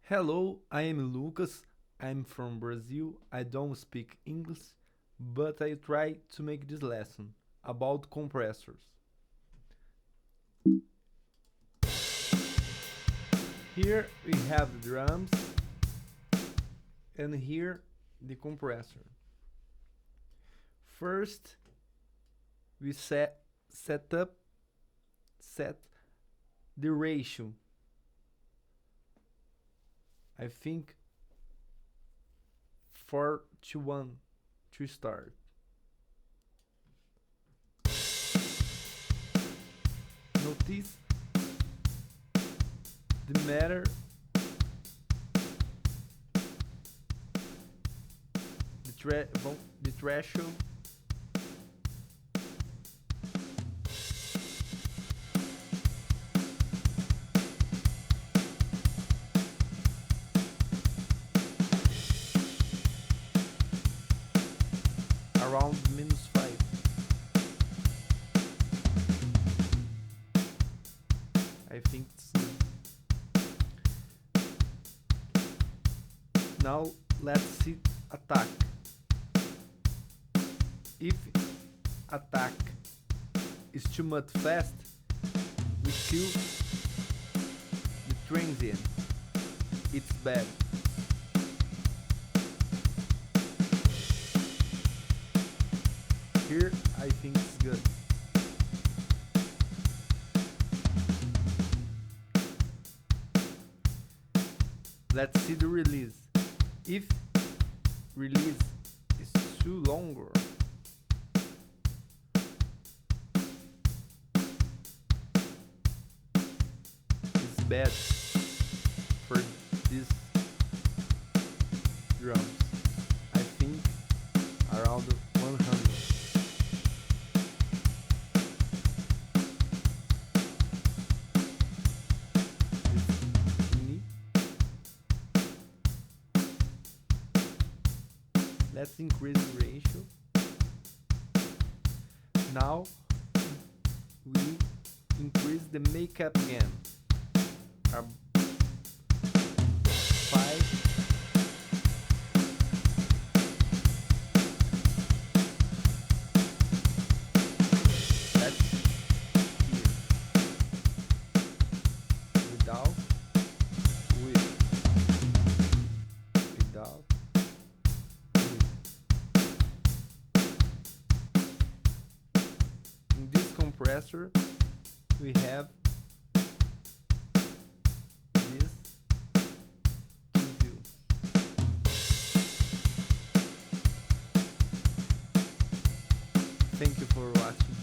Hello, I am Lucas. I'm from Brazil. I don't speak English, but I try to make this lesson about compressors. Here we have the drums and here the compressor. First, we set up set the ratio. I think 4 to 1 to start. Notice the matter the threshold around -5. I think it's now let's see attack. If attack is too much fast, we kill the transient. It's bad. Here I think it's good. Let's see the release. If release is too longer, it's bad for these drums. I think around 100. Let's increase the ratio. Now we increase the makeup again. 5. That's here. Without, without. In this compressor we have this to do. Thank you for watching.